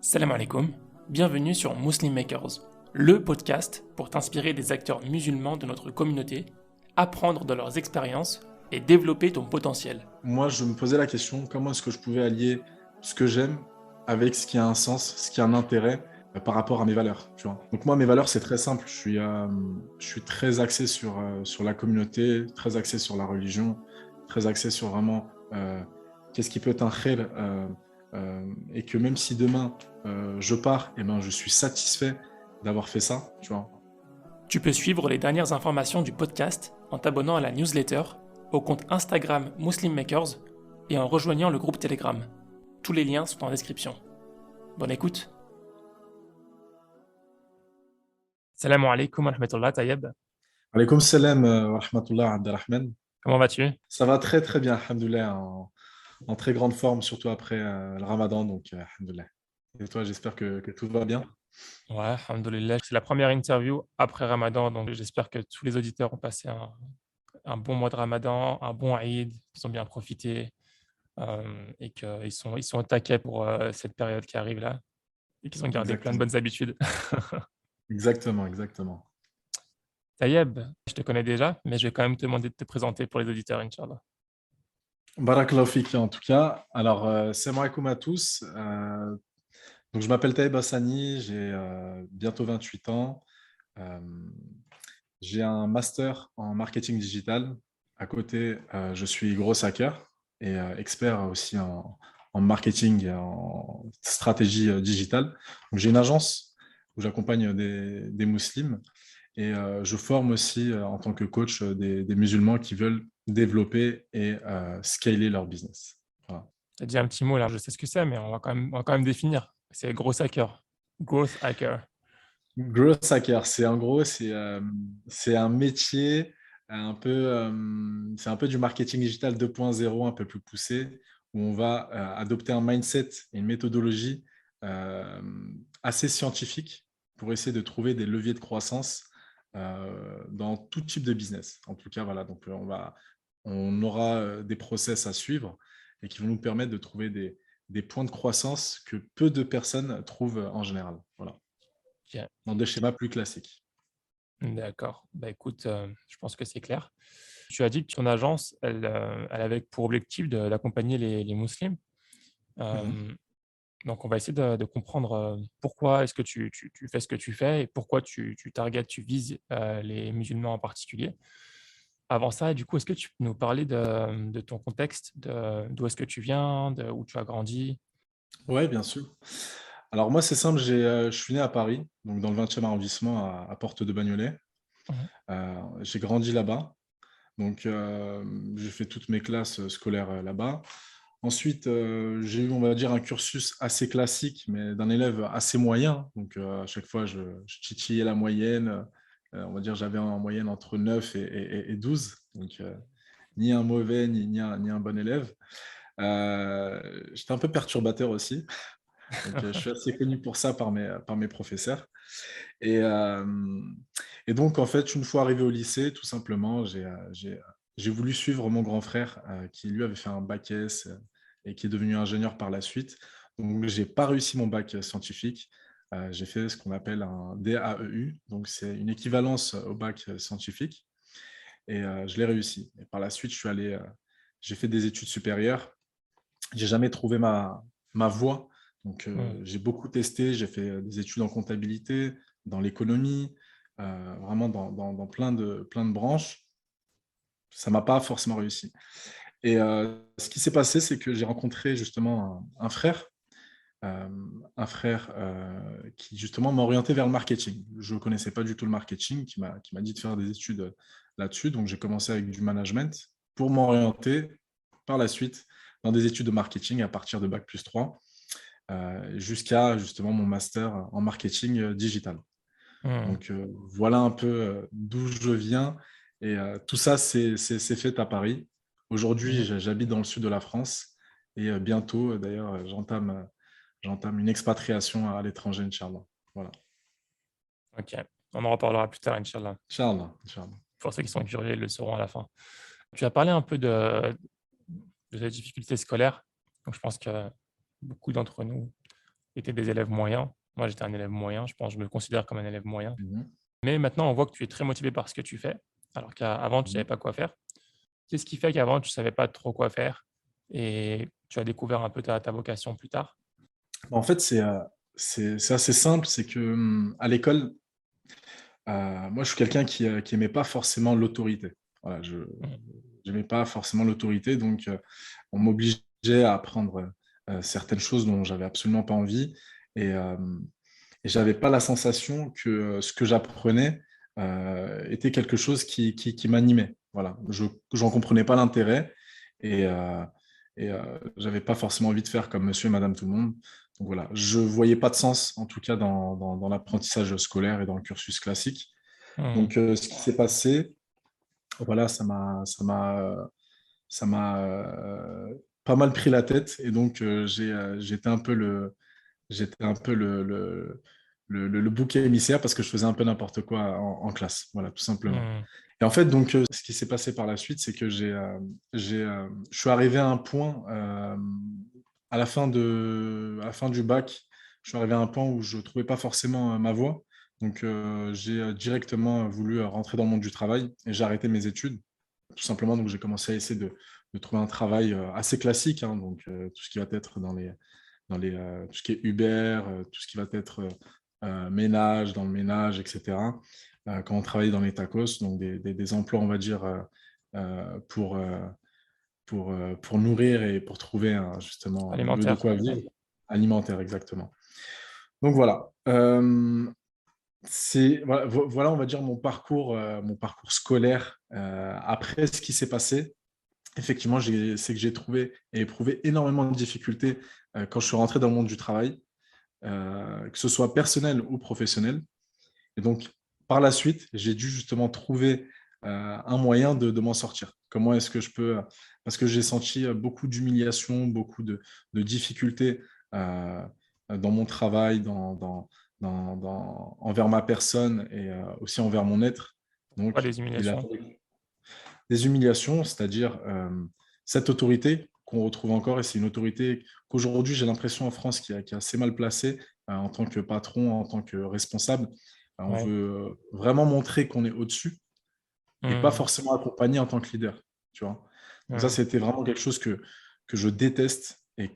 Salam alaikum, bienvenue sur Muslim Makers, le podcast pour t'inspirer des acteurs musulmans de notre communauté, apprendre de leurs expériences et développer ton potentiel. Moi, je me posais la question, comment est-ce que je pouvais allier ce que j'aime avec ce qui a un sens, ce qui a un intérêt par rapport à mes valeurs, tu vois. Donc moi, mes valeurs, c'est très simple. Je suis très axé sur la communauté, très axé sur la religion, très axé sur vraiment qu'est-ce qui peut être un khayr, et que même si demain je pars, eh ben, je suis satisfait d'avoir fait ça, tu vois. Tu peux suivre les dernières informations du podcast en t'abonnant à la newsletter, au compte Instagram Muslim Makers et en rejoignant le groupe Telegram. Tous les liens sont en description. Bonne écoute. Salam alaikum wa rahmatullah Tayyab. Alaykoum salam wa rahmatullah Abdelrahman. Comment vas-tu? Ça va très très bien, alhamdoulilah, en très grande forme, surtout après le ramadan, donc alhamdoulilah. Et toi, j'espère que tout va bien. Ouais, alhamdoulilah. C'est la première interview après Ramadan, donc j'espère que tous les auditeurs ont passé un bon mois de Ramadan, un bon Eid, qu'ils ont bien profité et qu'ils sont au taquet pour cette période qui arrive là et qu'ils ont gardé plein de Exactement, bonnes habitudes. exactement, exactement. Tayeb, je te connais déjà, mais je vais quand même te demander de te présenter pour les auditeurs, Inch'Allah. Barakallahu fiki en tout cas. Alors, salam alaikum à tous. Donc, je m'appelle Taïb Hassani, j'ai bientôt 28 ans. Euh, j'ai un master en marketing digital. À côté, je suis gros hacker et expert aussi en marketing et en stratégie digitale. Donc, j'ai une agence où j'accompagne des musulmans et je forme aussi en tant que coach des musulmans qui veulent développer et scaler leur business. Voilà. Tu as dit un petit mot là, je sais ce que c'est, mais on va quand même définir. C'est gros hacker. Growth hacker. Growth hacker, c'est en gros, c'est un métier c'est un peu du marketing digital 2.0, un peu plus poussé, où on va adopter un mindset et une méthodologie euh, assez scientifique pour essayer de trouver des leviers de croissance dans tout type de business. En tout cas, voilà, donc on aura des process à suivre et qui vont nous permettre de trouver des points de croissance que peu de personnes trouvent en général. Voilà, Ok, dans des schémas plus classiques. d'accord. Bah écoute, je pense que c'est clair. Tu as dit que ton agence, elle avait pour objectif d'accompagner les musulmans. Mhm. Euh, donc, on va essayer de comprendre pourquoi est-ce que tu fais ce que tu fais et pourquoi tu targetes, tu vises les musulmans en particulier. Avant ça, du coup, est-ce que tu peux nous parler de ton contexte, d'où est-ce que tu viens, où tu as grandi? Ouais, bien sûr. Alors moi, c'est simple, je suis né à Paris, donc dans le 20e arrondissement, à Porte de Bagnolet. Mhm. J'ai grandi là-bas, donc j'ai fait toutes mes classes scolaires là-bas. Ensuite, j'ai eu, on va dire, un cursus assez classique, mais d'un élève assez moyen. Donc à chaque fois, je titillais la moyenne. On va dire, j'avais en moyenne entre 9 et 12. Donc ni un mauvais, ni un bon élève. J'étais un peu perturbateur aussi. Donc, je suis assez connu pour ça par mes professeurs. Et, euh, et donc, en fait, une fois arrivé au lycée, tout simplement, j'ai voulu suivre mon grand frère qui, lui, avait fait un bac S et qui est devenu ingénieur par la suite. Donc, j'ai pas réussi mon bac scientifique. J'ai fait ce qu'on appelle un DAEU. Donc, c'est une équivalence au bac scientifique. Et je l'ai réussi. Et par la suite, j'ai fait des études supérieures. J'ai jamais trouvé ma voie. Donc, Mhm. j'ai beaucoup testé. J'ai fait des études en comptabilité, dans l'économie, vraiment dans plein de branches. Ça m'a pas forcément réussi. Et ce qui s'est passé, c'est que j'ai rencontré justement euh, un frère qui justement m'a orienté vers le marketing. Je ne connaissais pas du tout le marketing, qui m'a dit de faire des études là-dessus. Donc, j'ai commencé avec du management pour m'orienter par la suite dans des études de marketing à partir de Bac plus 3 jusqu'à justement mon master en marketing digital. Mhm. Donc voilà un peu d'où je viens et tout ça c'est fait à Paris. Aujourd'hui Mhm. j'habite dans le sud de la France et bientôt d'ailleurs j'entame une expatriation à l'étranger, Inch'Allah. Voilà. Ok, on en reparlera plus tard, Inch'Allah. Inch'Allah, Inch'Allah. Pour ceux qui sont curieux, ils le sauront à la fin. Tu as parlé un peu de la difficulté scolaire. Donc, je pense que beaucoup d'entre nous étaient des élèves moyens. Moi, j'étais un élève moyen, je pense, je me considère comme un élève moyen. Mhm. Mais maintenant, on voit que tu es très motivé par ce que tu fais, alors qu'avant, tu ne savais Mhm. pas quoi faire. Qu'est-ce qui fait qu'avant, tu ne savais pas trop quoi faire et tu as découvert un peu ta vocation plus tard? En fait, c'est assez simple, c'est que à l'école, moi, je suis quelqu'un qui aimait pas forcément l'autorité. Voilà, je Mmh. n'aimais pas forcément l'autorité, donc on m'obligeait à apprendre certaines choses dont j'avais absolument pas envie, et, euh, et j'avais pas la sensation que ce que j'apprenais était quelque chose qui m'animait. Voilà, j'en comprenais pas l'intérêt, et, euh, j'avais pas forcément envie de faire comme monsieur et madame tout le monde. Donc voilà, je voyais pas de sens, en tout cas dans l'apprentissage scolaire et dans le cursus classique. Mmh. Donc ce qui s'est passé, voilà, ça m'a pas mal pris la tête, et donc j'étais un peu le bouc émissaire, parce que je faisais un peu n'importe quoi en classe, voilà, tout simplement. Mmh. Et en fait, donc, ce qui s'est passé par la suite, c'est que je suis arrivé à un point, à la fin du bac, je suis arrivé à un point où je ne trouvais pas forcément ma voie. Donc, j'ai directement voulu rentrer dans le monde du travail, et j'ai arrêté mes études, tout simplement. Donc, j'ai commencé à essayer de trouver un travail assez classique, hein, donc tout ce qui va être tout ce qui est Uber, tout ce qui va être ménage, dans le ménage, etc. Quand on travaille dans les tacos, donc des emplois, on va dire, euh, pour, euh, pour nourrir et pour trouver justement de Alimentaire. quoi Ouais. vivre. Alimentaire, exactement. Donc voilà. Voilà, on va dire mon parcours scolaire. Après, ce qui s'est passé, effectivement, c'est que j'ai trouvé et éprouvé énormément de difficultés quand je suis rentré dans le monde du travail, que ce soit personnel ou professionnel. Et donc, par la suite, j'ai dû justement trouver un moyen de m'en sortir. Comment est-ce que je peux... Parce que j'ai senti beaucoup d'humiliation, beaucoup de difficultés dans mon travail, envers ma personne, et aussi envers mon être. Pourquoi Donc, les il a humiliations? fallu des humiliations, c'est-à-dire cette autorité qu'on retrouve encore, et c'est une autorité qu'aujourd'hui j'ai l'impression en France qui est assez mal placée en tant que patron, en tant que responsable. On Ouais. veut vraiment montrer qu'on est au-dessus, et pas Mmh. forcément accompagné en tant que leader, tu vois. Donc ça, Mmh. c'était vraiment quelque chose que je déteste, et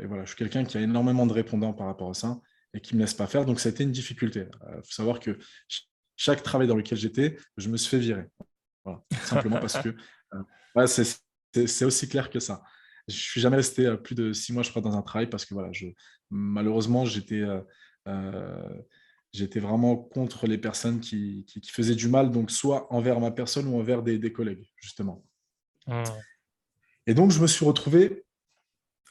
voilà, je suis quelqu'un qui a énormément de répondants par rapport à ça, et qui ne me laisse pas faire. Donc ça a été une difficulté. Il faut savoir que chaque travail dans lequel j'étais, je me suis fait virer. Voilà. Simplement parce que ouais, c'est aussi clair que ça. Je suis jamais resté plus de 6 mois, je crois, dans un travail, parce que voilà, malheureusement, euh, j'étais vraiment contre les personnes qui faisaient du mal, donc soit envers ma personne ou envers des collègues, justement. Mmh. Et donc, je me suis retrouvé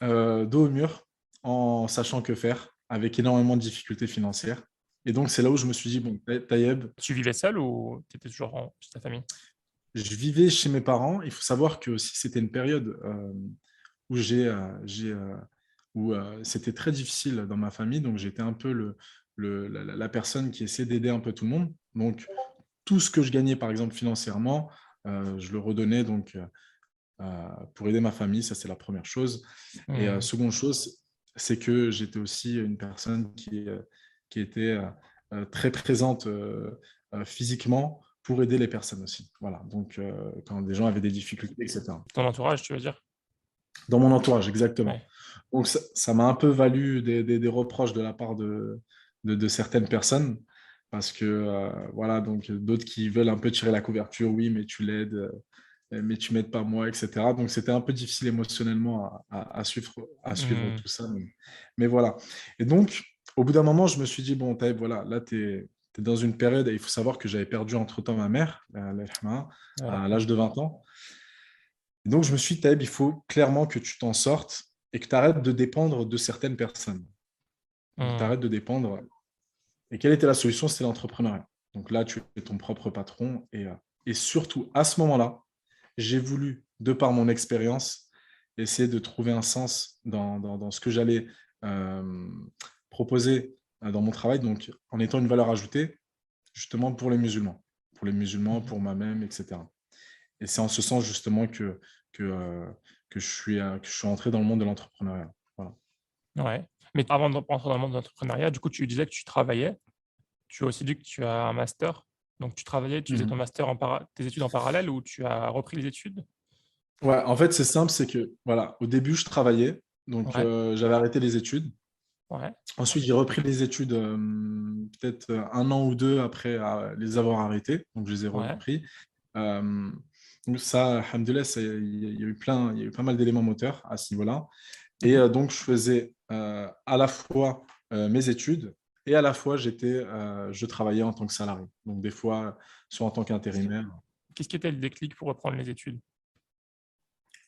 dos au mur, en sachant que faire, avec énormément de difficultés financières. Et donc, c'est là où je me suis dit, bon, Taïeb, Tu vivais seul ou tu étais toujours chez ta famille? je vivais chez mes parents. Il faut savoir que aussi, c'était une période où c'était très difficile dans ma famille. Donc, j'étais un peu la personne qui essayait d'aider un peu tout le monde. Donc, tout ce que je gagnais, par exemple, financièrement, je le redonnais donc, pour aider ma famille. Ça, c'est la première chose. Et Mmh. seconde chose, c'est que j'étais aussi une personne qui était très présente physiquement pour aider les personnes aussi. Voilà. Donc, quand des gens avaient des difficultés, etc. Ton entourage, tu veux dire? Dans mon entourage, exactement. Ouais. Donc, ça m'a un peu valu des reproches de la part de certaines personnes, parce que, voilà, donc d'autres qui veulent un peu tirer la couverture, oui, mais tu l'aides, mais tu m'aides pas moi, etc. Donc, c'était un peu difficile émotionnellement à suivre Mmh. tout ça. Mais voilà. Et donc, au bout d'un moment, je me suis dit, bon, Taïb, voilà, là, tu es dans une période, et il faut savoir que j'avais perdu entre-temps ma mère, Allah yarhamha, Voilà. à l'âge de 20 ans. Et donc, je me suis dit, Taïb, il faut clairement que tu t'en sortes et que tu arrêtes de dépendre de certaines personnes. Donc, tu Mmh. arrêtes de dépendre. Et quelle était la solution? C'était l'entrepreneuriat. Donc là, tu es ton propre patron. Et surtout, à ce moment-là, j'ai voulu, de par mon expérience, essayer de trouver un sens dans ce que j'allais euh, proposer dans mon travail, donc en étant une valeur ajoutée, justement pour les musulmans, Mmh. pour moi-même, etc. Et c'est en ce sens justement que, que je suis entré dans le monde de l'entrepreneuriat. Voilà. Ouais. Mais avant de rentrer dans le monde de l'entrepreneuriat, du coup, tu disais que tu travaillais. Tu as aussi dit que tu as un master. Donc tu travaillais, tu faisais ton Mhm. master tes études en parallèle ou tu as repris les études? Ouais, en fait, c'est simple, c'est que, voilà, au début, je travaillais, donc Ouais, j'avais arrêté les études. ouais, Ensuite, j'ai repris les études peut-être un an ou deux après les avoir arrêtées, donc je les ai ouais. repris. Euh, donc ça, alhamdoulilah, il y a eu il y a eu pas mal d'éléments moteurs à ce niveau-là. Et Mmh. donc, je faisais à la fois mes études et à la fois, je travaillais en tant que salarié. Donc, des fois, soit en tant Qu'est-ce qu'intérimaire. qu'est-ce qui était le déclic pour reprendre les études?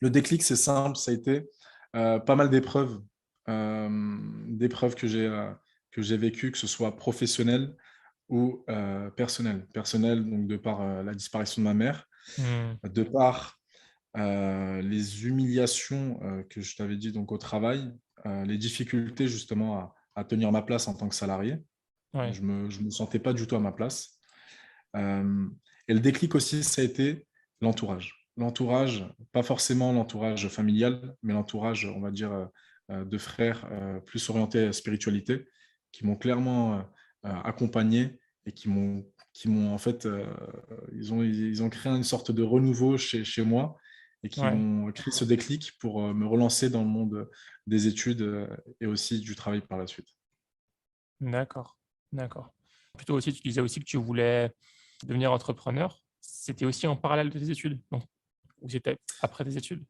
Le déclic, c'est simple, ça a été pas mal d'épreuves, d'épreuves que j'ai vécues, que ce soit professionnelles ou personnelles. Personnelles, donc de par la disparition de ma mère, Mmh. de par les humiliations que je t'avais dit donc au travail, les difficultés justement à tenir ma place en tant que salarié. Ouais, Je me sentais pas du tout à ma place. Euh, et le déclic aussi, ça a été l'entourage. L'entourage, pas forcément l'entourage familial, mais l'entourage, on va dire, de frères plus orientés à la spiritualité, qui m'ont clairement accompagné et qui m'ont en fait, ils ont créé une sorte de renouveau chez moi et qui ouais. m'ont créé ce déclic pour me relancer dans le monde des études et aussi du travail par la suite. D'accord, d'accord. Plutôt aussi, tu disais aussi que tu voulais devenir entrepreneur. C'était aussi en parallèle de tes études? Non? Ou c'était après tes études?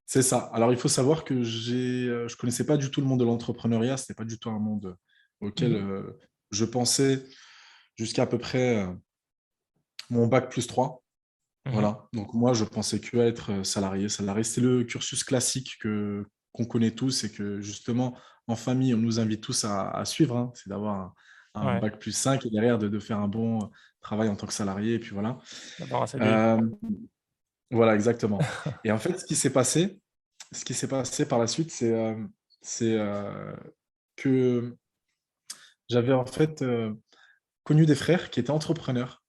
C'est ça. Alors, il faut savoir que je connaissais pas du tout le monde de l'entrepreneuriat. C'était pas du tout un monde auquel Mmh. je pensais jusqu'à peu près mon bac plus 3. Mmh. Voilà. Donc, moi, je pensais que à être salarié. Salarié, c'est le cursus classique qu'on connaît tous et que justement, en famille, on nous invite tous à suivre, hein. C'est d'avoir un Ouais, bac plus 5 et derrière de faire un bon travail en tant que salarié. Et puis voilà. d'avoir un CDI. Euh, voilà, exactement. Et en fait, ce qui s'est passé par la suite, c'est que j'avais en fait connu des frères qui étaient entrepreneurs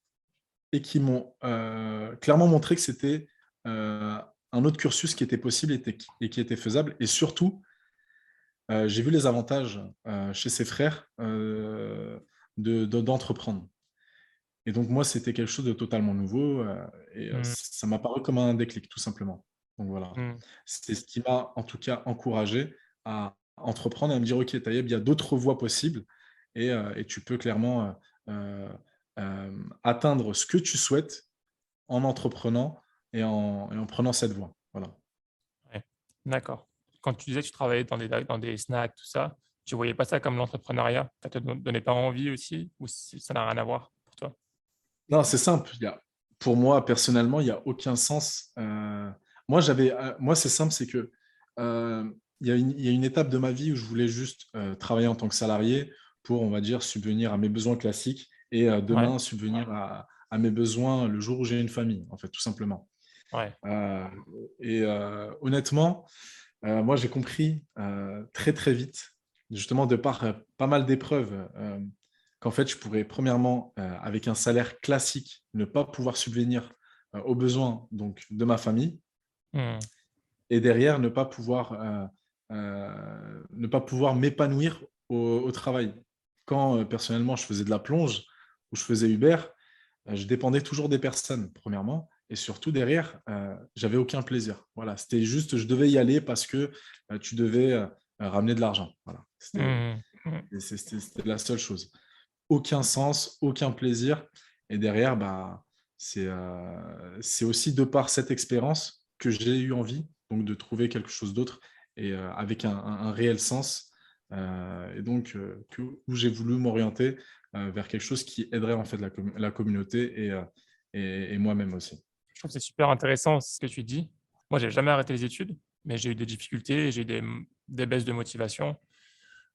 et qui m'ont clairement montré que c'était un autre cursus qui était possible et qui était faisable. Et surtout, j'ai vu les avantages chez ces frères d'entreprendre. Et donc, moi, c'était quelque chose de totalement nouveau et Mmh. ça m'a paru comme un déclic, tout simplement. Donc, voilà. Mmh. C'est ce qui m'a, en tout cas, encouragé à entreprendre et à me dire, OK, Taïeb, il y a d'autres voies possibles et tu peux clairement atteindre ce que tu souhaites en entreprenant et en prenant cette voie. Voilà. Ouais, d'accord. Quand tu disais que tu travaillais dans des snacks, tout ça, tu voyais pas ça comme l'entrepreneuriat? Ça te donnait pas envie aussi ou ça n'a rien à voir pour toi? Non, c'est simple. Pour moi, personnellement, il n'y a aucun sens. Moi, c'est simple, c'est que il y a une étape de ma vie où je voulais juste travailler en tant que salarié pour, on va dire, subvenir à mes besoins classiques et Ouais, demain subvenir à mes besoins le jour où j'ai une famille, en fait, tout simplement. ouais. Euh, Honnêtement, moi, j'ai compris très, très vite, justement, de par pas mal d'épreuves, qu'en fait, je pourrais, premièrement, avec un salaire classique, ne pas pouvoir subvenir aux besoins donc, de ma famille Mmh. et derrière, ne pas pouvoir m'épanouir au travail. Quand, personnellement, je faisais de la plonge ou je faisais Uber, je dépendais toujours des personnes, premièrement, et surtout derrière, j'avais aucun plaisir. Voilà, c'était juste, je devais y aller parce que tu devais ramener de l'argent. Voilà, Mmh. Mmh. c'était la seule chose. Aucun sens, aucun plaisir. Et derrière, bah, c'est aussi de par cette expérience que j'ai eu envie donc de trouver quelque chose d'autre et avec un réel sens. Et donc, où j'ai voulu m'orienter vers quelque chose qui aiderait en fait la communauté et moi-même aussi. Je trouve que c'est super intéressant ce que tu dis. Moi, j'ai jamais arrêté les études, mais j'ai eu des difficultés, j'ai eu des baisses de motivation.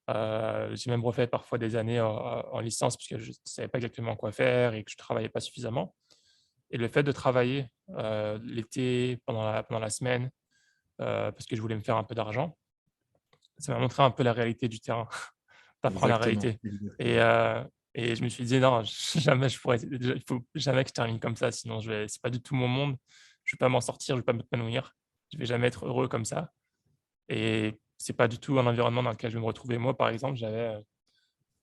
J'ai même refait parfois des années en licence parce que je ne savais pas exactement quoi faire et que je travaillais pas suffisamment. Et le fait de travailler, l'été, pendant la semaine, parce que je voulais me faire un peu d'argent, ça m'a montré un peu la réalité du terrain. Tu la Exactement, réalité et exactement. heu et je me suis dit: «Non, jamais je pourrais il faut jamais que je termine comme ça, sinon c'est pas du tout mon monde. Je vais pas m'en sortir, je vais pas m'épanouir. Je vais jamais être heureux comme ça» et c'est pas du tout un environnement dans lequel je vais me retrouver. Moi, par exemple,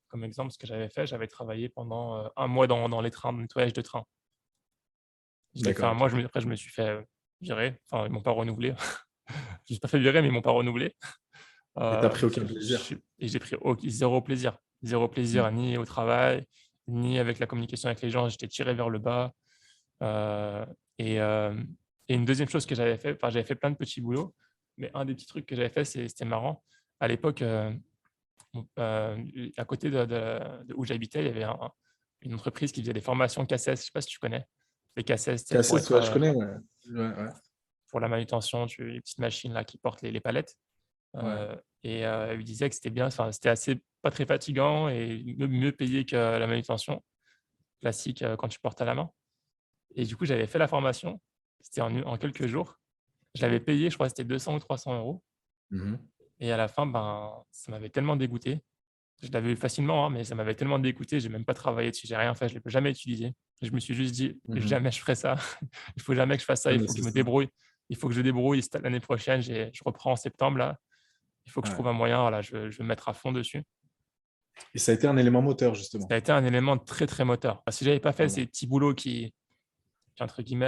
comme exemple, ce que j'avais fait, j'avais travaillé pendant, 1 mois dans les trains, de nettoyage de train. Je l'ai fait D'accord, 1 mois, ok. après je me suis fait, virer. Enfin, ils m'ont pas renouvelé. Je me suis pas fait virer, mais ils m'ont pas renouvelé. Et t'as pris Parce aucun que plaisir. j'ai pris au 0 plaisir. 0 Mm. plaisir ni au travail, ni avec la communication avec les gens. J'étais tiré vers le bas. Heu et hem et une deuxième chose que j'avais fait, enfin, j'avais fait plein de petits boulots, mais un des petits trucs que j'avais fait, c'était marrant. À l'époque, à côté de où j'habitais, il y avait une entreprise qui faisait des formations CACES. Je sais pas si tu connais? Les CACES, c'est pour Cassis, être, ouais, je connais, ouais. Ouais, ouais, pour la manutention, les petites machines là qui portent les palettes. ouais. Il me disait que c'était bien, enfin, c'était assez pas très fatigant et mieux payé que la manutention classique, quand tu portes à la main. Et du coup, j'avais fait la formation. C'était en quelques jours. Je l'avais payé, je crois que c'était 200 ou 300 euros. Mhm. Et à la fin, ben, ça m'avait tellement dégoûté. Je l'avais eu facilement, hein, mais ça m'avait tellement dégoûté, j'ai même pas travaillé dessus, j'ai rien fait, je l'ai jamais utilisé. Je me suis juste dit: Mhm. «Jamais je ferai ça. Il faut jamais que je fasse ça, Ouais, il mais faut que c'est je me ça. débrouille. Il faut que je débrouille l'année prochaine, je reprends en septembre là. Il faut que je Ouais. trouve un moyen, voilà, je vais me mettre à fond dessus». Et ça a été un élément moteur, Ça justement. a été un élément très, très moteur. Si j'avais pas fait Voilà. ces petits boulots qui entre guillemets,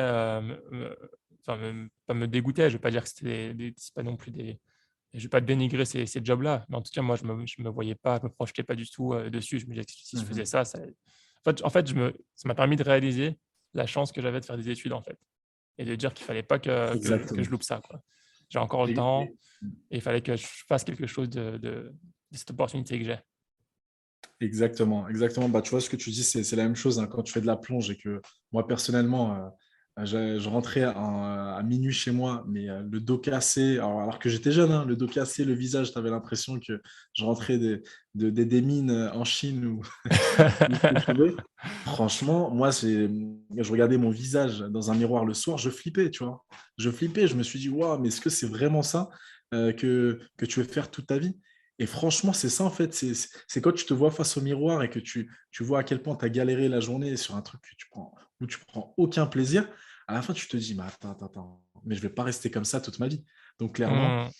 enfin pas me dégoûtaient, je vais pas dire que c'était c'est pas non plus des je vais pas dénigrer ces jobs-là, mais en tout cas, moi, je me voyais pas, je me projetais pas du tout, dessus. Je me disais que si je faisais Mhm. ça, en fait, ça m'a permis de réaliser la chance que j'avais de faire des études, en fait, et de dire qu'il fallait pas que je Exactement. loupe ça, quoi. J'ai encore le Et- temps et- et il fallait que je fasse quelque chose de cette opportunité que j'ai. Exactement, exactement. Bah, tu vois, ce que tu dis, c'est la même chose hein, quand tu fais de la plonge et que moi, personnellement, je rentrais à minuit chez moi, mais le dos cassé, alors que j'étais jeune, hein, le dos cassé, le visage, tu avais l'impression que je rentrais des mines en Chine ou où ce que tu veux. Franchement, moi, je regardais mon visage dans un miroir le soir, je flippais, tu vois. Je flippais, je me suis dit, waouh, mais est-ce que c'est vraiment ça que tu veux faire toute ta vie? Et franchement, c'est ça, en fait. C'est quand tu te vois face au miroir et que tu vois à quel point tu as galéré la journée sur un truc où tu prends aucun plaisir. À la fin, tu te dis, mais attends, mais je vais pas rester comme ça toute ma vie. Donc, clairement, Mmh.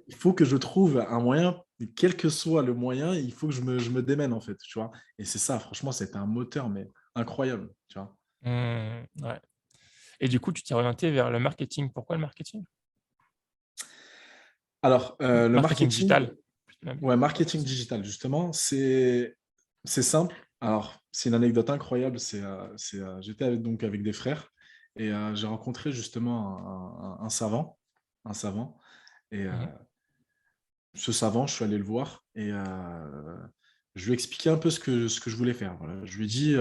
il faut que je trouve un moyen, quel que soit le moyen, il faut que je me démène, en fait, tu vois. Et c'est ça, franchement, c'était un moteur, mais incroyable, tu vois. Mmh. Ouais, et du coup, tu t'es orienté vers le marketing. Pourquoi le marketing? Alors, le Marketing marketing, digital, même. ouais, marketing digital, justement, c'est simple. Alors, c'est une anecdote incroyable. J'étais donc avec des frères et j'ai rencontré justement un savant. Et Mmh mh. ce savant, je suis allé le voir et je lui ai expliqué un peu ce que je voulais faire. Voilà. Je lui ai dit,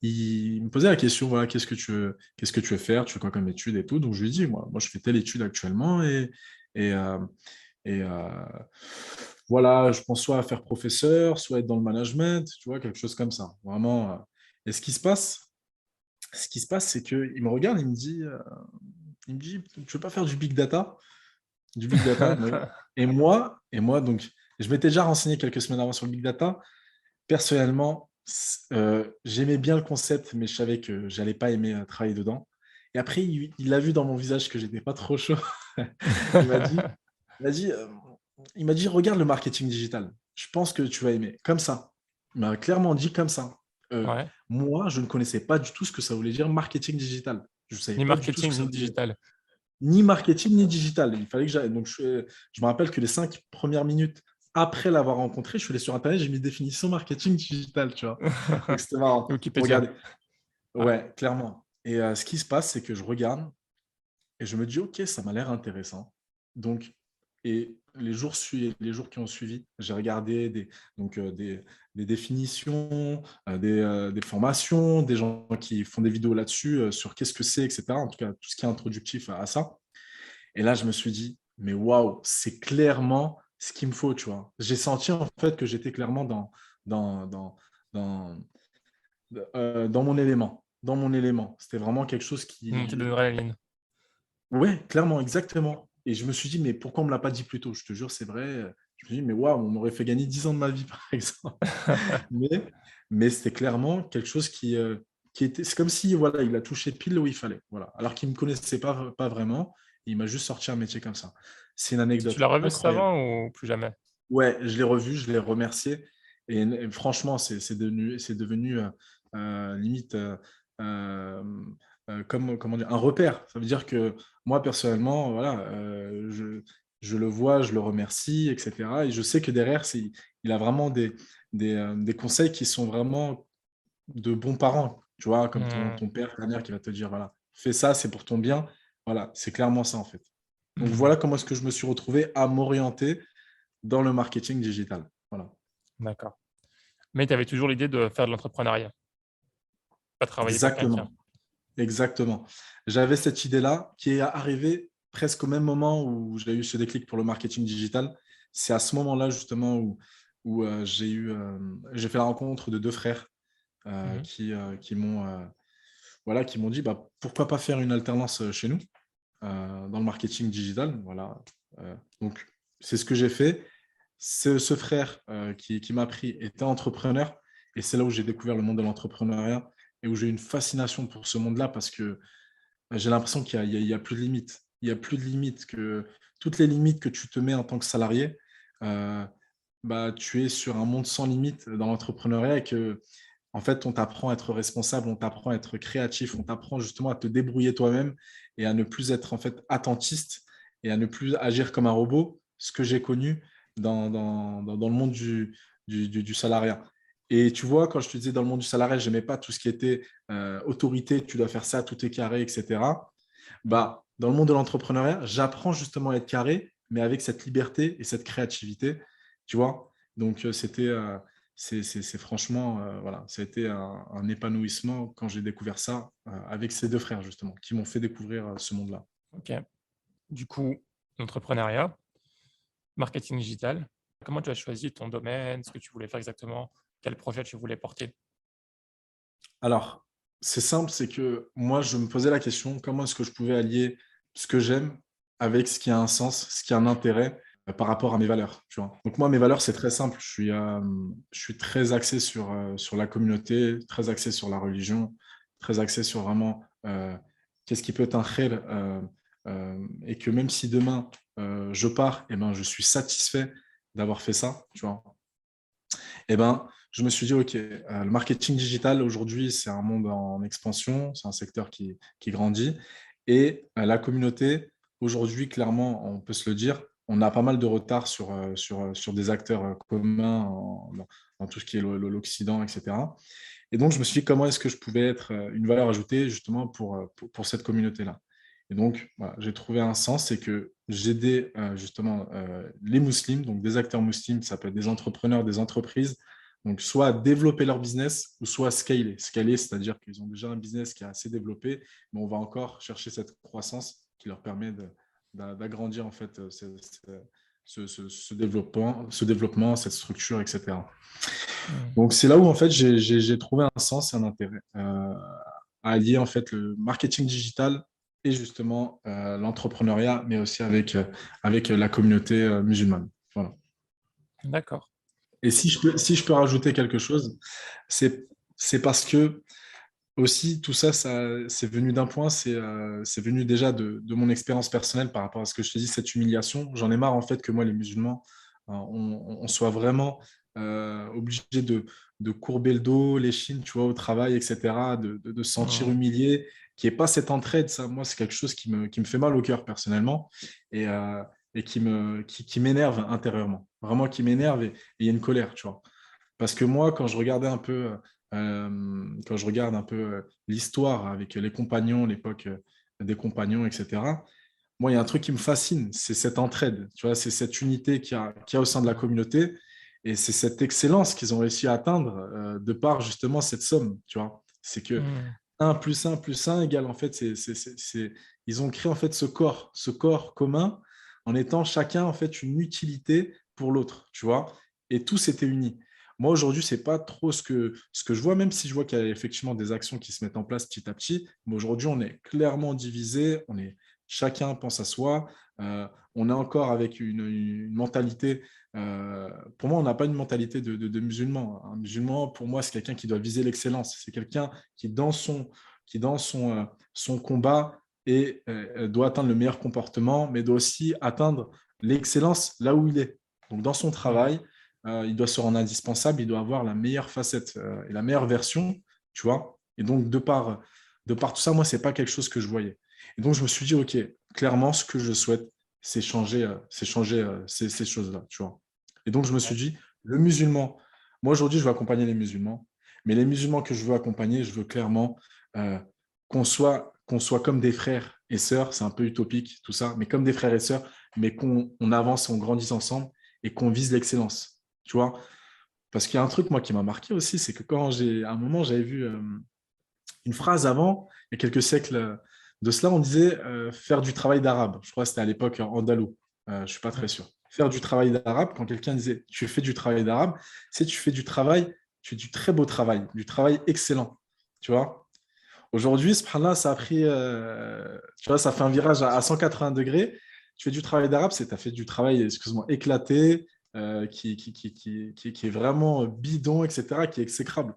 il me posait la question, voilà, qu'est-ce que tu veux faire? Tu fais quoi comme étude et tout? Donc, je lui ai dit, moi je fais telle étude actuellement et, et voilà, je pense soit à faire professeur, soit être dans le management, tu vois, quelque chose comme ça. Vraiment. Et ce qui se passe, c'est qu'il me regarde, il me dit, tu veux pas faire du big data. Et moi, donc, je m'étais déjà renseigné quelques semaines avant sur le big data. Personnellement, j'aimais bien le concept, mais je savais que j'allais pas aimer travailler dedans. Et après, il a vu dans mon visage que j'étais pas trop chaud. Il m'a dit, il m'a dit, il m'a dit, regarde le marketing digital. Je pense que tu vas aimer. Comme ça. Il m'a clairement dit comme ça. Euh, Ouais, Moi, je ne connaissais pas du tout ce que ça voulait dire marketing digital. Je ne savais ni pas du tout ce que marketing ça ni voulait dire digital. ni marketing ni digital. Il fallait que j'aille. Donc, je me rappelle que les 5 premières minutes après l'avoir rencontré, je suis allé sur Internet, j'ai mis définition marketing digital, tu vois. Donc, c'était marrant. Wikipédia. Regardez. Ouais. Ouais, clairement. Et ce qui se passe, c'est que je regarde et je me dis, OK, ça m'a l'air intéressant. Donc, et les jours qui ont suivi, j'ai regardé des définitions, des formations, des gens qui font des vidéos là-dessus, sur qu'est-ce que c'est, etc. En tout cas, tout ce qui est introductif à ça. Et là, je me suis dit, mais waouh, c'est clairement ce qu'il me faut, tu vois. J'ai senti en fait que j'étais clairement dans, dans, dans, dans mon élément. Dans mon élément. C'était vraiment quelque chose Monter de qui. l'adrénaline. Ouais, clairement, exactement. Et je me suis dit, mais pourquoi on ne me l'a pas dit plus tôt? Je te jure, c'est vrai. Je me suis dit, mais waouh, on m'aurait fait gagner 10 ans de ma vie, par exemple. Mais, mais c'était clairement quelque chose qui était. C'est comme si voilà, il a touché pile où il fallait. Voilà. Alors qu'il ne me connaissait pas vraiment. Il m'a juste sorti un métier comme ça. c'est une Tu anecdote l'as revu cet incroyable. avant ou plus jamais? Ouais, je l'ai revu, je l'ai remercié. Et franchement, c'est devenu limite euh, comme, comment dire, un repère. Ça veut dire que moi, personnellement, voilà, je le vois, je le remercie, etc. Et je sais que derrière, il a vraiment des conseils qui sont vraiment de bons parents. Tu vois, comme Mmh. ton père, ta mère qui va te dire, voilà, fais ça, c'est pour ton bien. Voilà, c'est clairement ça, en fait. Donc Mmh. voilà comment est-ce que je me suis retrouvé à m'orienter dans le marketing digital. Voilà. D'accord. Mais tu avais toujours l'idée de faire de l'entrepreneuriat, pas travailler pour quelqu'un? Exactement, exactement. J'avais cette idée-là qui est arrivée presque au même moment où j'ai eu ce déclic pour le marketing digital. C'est à ce moment-là justement où j'ai fait la rencontre de 2 frères, Mmh. qui m'ont, voilà, qui m'ont dit: «Bah, pourquoi pas faire une alternance, chez nous, dans le marketing digital?» Voilà, donc c'est ce que j'ai fait. Ce frère, qui m'a appris était entrepreneur et c'est là où j'ai découvert le monde de l'entrepreneuriat et où j'ai eu une fascination pour ce monde-là parce que, j'ai l'impression qu'il y a plus de limites. Il y a plus de limites, que toutes les limites que tu te mets en tant que salarié, heu, bah, tu es sur un monde sans limite dans l'entrepreneuriat et que en fait, on t'apprend à être responsable, on t'apprend à être créatif, on t'apprend justement à te débrouiller toi-même et à ne plus être en fait attentiste et à ne plus agir comme un robot, ce que j'ai connu dans le monde du salariat. Et tu vois, quand je te disais dans le monde du salariat, j'aimais pas tout ce qui était autorité, tu dois faire ça, tout est carré, etc. Bah, dans le monde de l'entrepreneuriat, j'apprends justement à être carré, mais avec cette liberté et cette créativité, tu vois. Donc, c'est franchement, voilà, ça a été un épanouissement quand j'ai découvert ça avec ces 2 frères, justement, qui m'ont fait découvrir ce monde-là. OK. Du coup, l'entrepreneuriat, marketing digital, comment tu as choisi ton domaine? Ce que tu voulais faire exactement? Quel projet tu voulais porter? Alors, c'est simple, c'est que moi, je me posais la question, comment est-ce que je pouvais allier ce que j'aime avec ce qui a un sens, ce qui a un intérêt par rapport à mes valeurs, tu vois. Donc moi, mes valeurs, c'est très simple. Je suis très axé sur la communauté, très axé sur la religion, très axé sur vraiment qu'est-ce qui peut être un khayr, et que même si demain je pars, eh ben, je suis satisfait d'avoir fait ça, tu vois. Eh ben, je me suis dit, OK, le marketing digital, aujourd'hui, c'est un monde en expansion, c'est un secteur qui grandit et la communauté, aujourd'hui, clairement, on peut se le dire, on a pas mal de retard sur des acteurs, communs dans tout ce qui est l'Occident et cetera. Et donc je me suis dit: «Comment est-ce que je pouvais être, une valeur ajoutée justement pour cette communauté-là?» Et donc voilà, j'ai trouvé un sens, c'est que j'aidais, justement, les musulmans, donc des acteurs musulmans, ça peut être des entrepreneurs, des entreprises, donc soit à développer leur business ou soit à scaler. Scaler, c'est-à-dire qu'ils ont déjà un business qui est assez développé, mais on va encore chercher cette croissance qui leur permet d'agrandir en fait, ce développement, cette structure et cetera. Mmh. Donc c'est là où en fait j'ai trouvé un sens et un intérêt à allier en fait le marketing digital et justement l'entrepreneuriat, mais aussi avec la communauté musulmane. Voilà. D'accord. Et si je peux rajouter quelque chose, c'est c'est parce que aussi tout ça, c'est venu d'un point, c'est venu déjà de mon expérience personnelle par rapport à ce que je te dis, cette humiliation. J'en ai marre en fait que moi, les musulmans, on soit vraiment obligé de courber le dos, l'échine, tu vois, au travail, etc., de se sentir Mmh. humilié, qu'il n'y ait pas cette entraide. Ça, moi, c'est quelque chose qui me fait mal au cœur personnellement et, qui m'énerve intérieurement. Vraiment qui m'énerve et il y a une colère, tu vois. Parce que moi, quand je regardais un peu, quand je regarde un peu l'histoire avec les compagnons, l'époque des compagnons, etc., moi, il y a un truc qui me fascine, c'est cette entraide, tu vois, c'est cette unité qu'il y a au sein de la Mmh. communauté et c'est cette excellence qu'ils ont réussi à atteindre de par justement cette somme, tu vois. C'est que Mmh. un plus un plus un égale, en fait, ils ont créé en fait ce corps commun en étant chacun en fait une utilité pour l'autre, tu vois, et tous étaient unis. Moi, aujourd'hui, c'est pas trop ce que je vois, même si je vois qu'il y a effectivement des actions qui se mettent en place petit à petit. Mais aujourd'hui, on est clairement divisé, chacun pense à soi. On est encore avec une mentalité. Pour moi, on n'a pas une mentalité de musulman. Un musulman, pour moi, c'est quelqu'un qui doit viser l'excellence. C'est quelqu'un qui, dans son combat, et doit atteindre le meilleur comportement, mais doit aussi atteindre l'excellence là où il est. Donc, dans son travail, il doit se rendre indispensable, il doit avoir la meilleure facette et la meilleure version, tu vois. Et donc, de par tout ça, moi, ce n'est pas quelque chose que je voyais. Et donc, je me suis dit, OK, clairement, ce que je souhaite, c'est changer, ces choses-là, tu vois. Et donc, je me suis dit, le musulman, moi, aujourd'hui, je veux accompagner les musulmans, mais les musulmans que je veux accompagner, je veux clairement euh, qu'on soit comme des frères et sœurs, c'est un peu utopique tout ça, mais comme des frères et sœurs, mais qu'on avance, on grandisse ensemble et qu'on vise l'excellence, tu vois. Parce qu'il y a un truc, moi, qui m'a marqué aussi, c'est que à un moment, j'avais vu une phrase avant, il y a quelques siècles de cela, on disait faire du travail d'arabe. Je crois que c'était à l'époque andalou, je ne suis pas très sûr. Faire du travail d'arabe, quand quelqu'un disait tu fais du travail d'arabe, c'est tu fais du travail, tu fais du très beau travail, du travail excellent, tu vois. Aujourd'hui, subhanallah, ça a pris, tu vois, ça fait un virage à 180 degrés. Tu fais du travail d'arabe, c'est tu as fait du travail, excuse-moi, éclaté, qui est vraiment bidon, etc., qui est exécrable.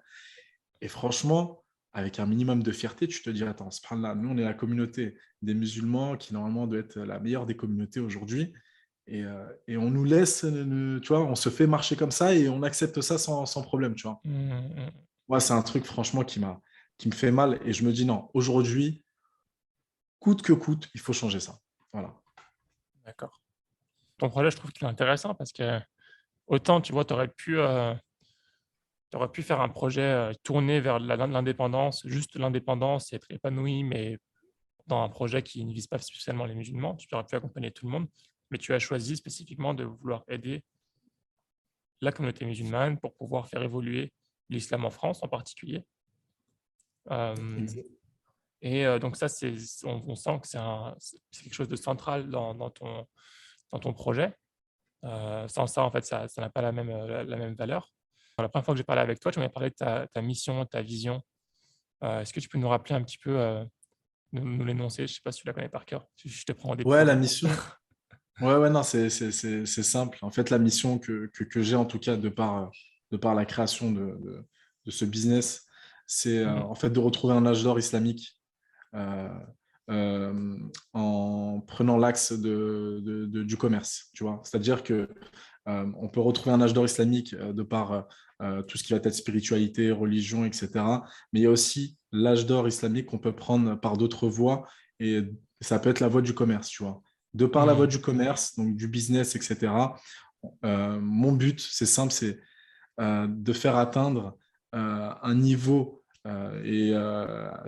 Et franchement, avec un minimum de fierté, tu te dis, attends, subhanallah, nous, on est la communauté des musulmans qui, normalement, doit être la meilleure des communautés aujourd'hui. Et on nous laisse, tu vois, on se fait marcher comme ça et on accepte ça sans problème, tu vois. Moi, c'est un truc, franchement, qui me fait mal. Et je me dis, non, aujourd'hui, coûte que coûte, il faut changer ça. Voilà. D'accord. Ton projet, je trouve qu'il est intéressant parce que autant, tu vois, tu aurais pu faire un projet, tourné vers l'indépendance, juste l'indépendance et être épanoui, mais dans un projet qui ne vise pas spécialement les musulmans. Tu aurais pu accompagner tout le monde, mais tu as choisi spécifiquement de vouloir aider la communauté musulmane pour pouvoir faire évoluer l'islam en France en particulier. Hem Exact. et donc ça, on sent que c'est quelque chose de central dans ton projet. Sans ça, en fait, ça n'a pas la même valeur. La première fois que j'ai parlé avec toi, tu m'avais parlé de ta mission, ta vision. Est-ce que tu peux nous rappeler un petit peu, nous l'énoncer? Je ne sais pas si tu la connais par cœur. Si je te prends au Ouais, la dépourvu. mission. Ouais, ouais, non, c'est simple. En fait, la mission que j'ai, en tout cas, de par la création de ce business, c'est Mmh. en fait de retrouver un âge d'or islamique euh, en prenant l'axe du commerce, tu vois. C'est-à-dire que on peut retrouver un âge d'or islamique de par tout ce qui va être spiritualité, religion, etc. Mais il y a aussi l'âge d'or islamique qu'on peut prendre par d'autres voies et ça peut être la voie du commerce, tu vois. De par la voie Mmh. du commerce, donc du business, etc. Mon but, c'est simple, c'est de faire atteindre un niveau et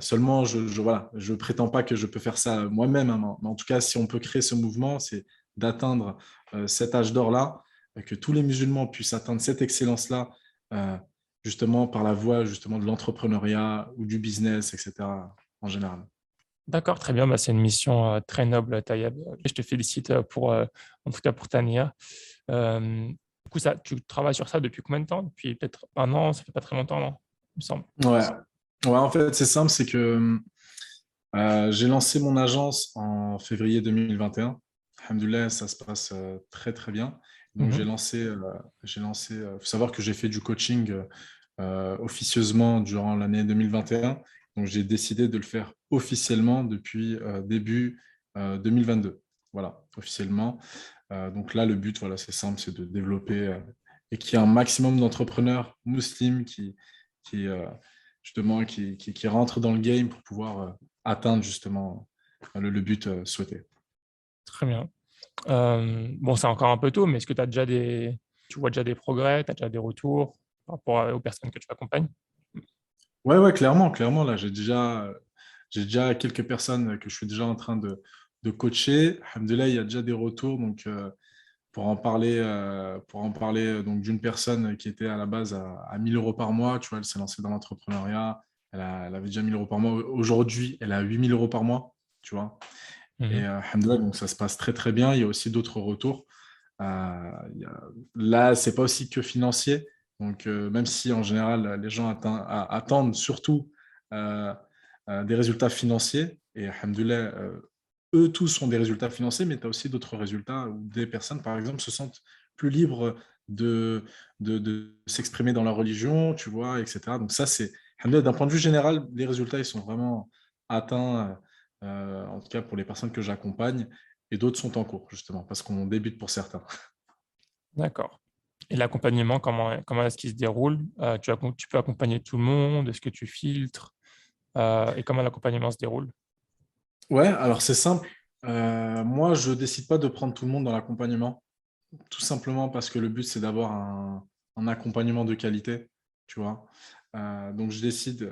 seulement, voilà, je prétends pas que je peux faire ça moi-même, hein, mais en tout cas, si on peut créer ce mouvement, c'est d'atteindre cet âge d'or-là, que tous les musulmans puissent atteindre cette excellence-là, euh, justement par la voie justement de l'entrepreneuriat ou du business, etc. en général. D'accord, très bien. Bah, c'est une mission, très noble, Tayeb. Je te félicite, en tout cas pour ta nia. Du coup, tu travailles sur ça depuis combien de temps? Depuis peut-être 1 an? Ça fait pas très longtemps, non? Il me semble. Ouais. Ouais, en fait, c'est simple, c'est que j'ai lancé mon agence en février 2021. Alhamdoulilah, ça se passe très très bien. Donc Mmh. faut savoir que j'ai fait du coaching officieusement durant l'année 2021. Donc j'ai décidé de le faire officiellement depuis début 2022. Voilà, officiellement. Donc là, le but, voilà, c'est simple, c'est de développer et qu'il y ait un maximum d'entrepreneurs musulmans qui, justement, qui rentrent dans le game pour pouvoir atteindre justement le but souhaité. Très bien. Bon, c'est encore un peu tôt, mais est-ce que tu vois déjà des progrès, tu as déjà des retours par rapport aux personnes que tu accompagnes? Ouais, ouais, clairement, clairement. Là, j'ai déjà quelques personnes que je suis déjà en train de coacher. Alhamdoulilah, il y a déjà des retours. Donc, pour en parler donc d'une personne qui était à la base à 1 000 euros par mois, tu vois, elle s'est lancée dans l'entrepreneuriat. Elle avait déjà 1 000 euros par mois. Aujourd'hui, elle a 8 000 euros par mois, tu vois. Et Mmh. alhamdoulilah, donc ça se passe très, très bien. Il y a aussi d'autres retours. Là, c'est pas aussi que financier. Donc, même si en général, les gens attendent surtout euh, des résultats financiers, et alhamdoulilah, eux tous ont des résultats financiers, mais tu as aussi d'autres résultats où des personnes, par exemple, se sentent plus libres de s'exprimer dans leur religion, tu vois, etc. Donc, ça, c'est, alhamdoulilah, d'un point de vue général, les résultats, ils sont vraiment atteints en tout cas pour les personnes que j'accompagne, et d'autres sont en cours, justement, parce qu'on débute pour certains. D'accord. Et l'accompagnement, comment est-ce qu'il se déroule? Tu peux accompagner tout le monde? Est-ce que tu filtres? Et comment l'accompagnement se déroule? Ouais, alors c'est simple. Moi, je décide pas de prendre tout le monde dans l'accompagnement, tout simplement parce que le but, c'est d'avoir un accompagnement de qualité, tu vois. Donc, je décide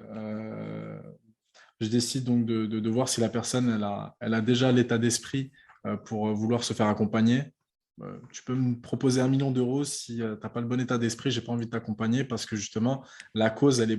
donc de voir si la personne, elle a déjà l'état d'esprit pour vouloir se faire accompagner. Tu peux me proposer 1 million d'euros si tu n'as pas le bon état d'esprit, j'ai pas envie de t'accompagner parce que justement, la cause, euh, elle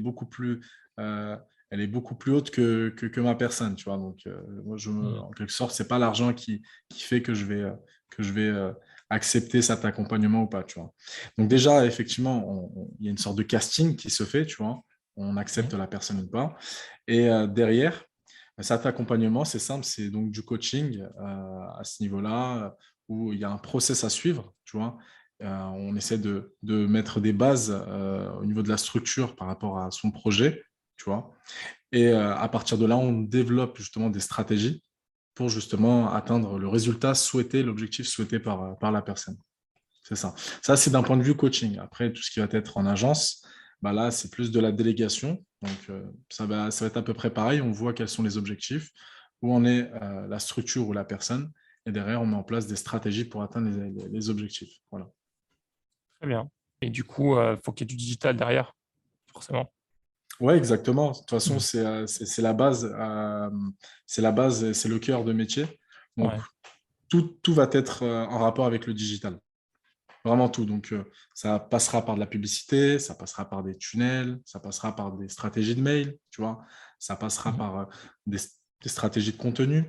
est beaucoup plus haute que ma personne, tu vois. Donc, moi, Mmh. en quelque sorte, c'est pas l'argent qui fait que je vais accepter cet accompagnement ou pas, tu vois. Donc déjà, effectivement, il y a une sorte de casting qui se fait, tu vois. On Mmh. accepte la personne ou pas. Et derrière, cet accompagnement, c'est simple, c'est donc du coaching à ce niveau-là, où il y a un process à suivre, tu vois. On essaie de mettre des bases au niveau de la structure par rapport à son projet, tu vois. Et à partir de là, on développe justement des stratégies pour justement atteindre le résultat souhaité, l'objectif souhaité par la personne. C'est ça. Ça, c'est d'un point de vue coaching. Après, tout ce qui va être en agence, bah là, c'est plus de la délégation. Donc, ça va être à peu près pareil. On voit quels sont les objectifs, où en est la structure ou la personne. Et derrière, on met en place des stratégies pour atteindre les objectifs. Voilà. Très bien. Et du coup, faut qu'il y ait du digital derrière, forcément. Ouais, exactement. De toute façon, Mmh. c'est la base. C'est la base, et c'est le cœur de métier. Donc, Ouais. tout va être en rapport avec le digital. Vraiment tout. Donc, ça passera par de la publicité, ça passera par des tunnels, ça passera par des stratégies de mail, tu vois. Ça passera Mmh. par des, des stratégies de contenu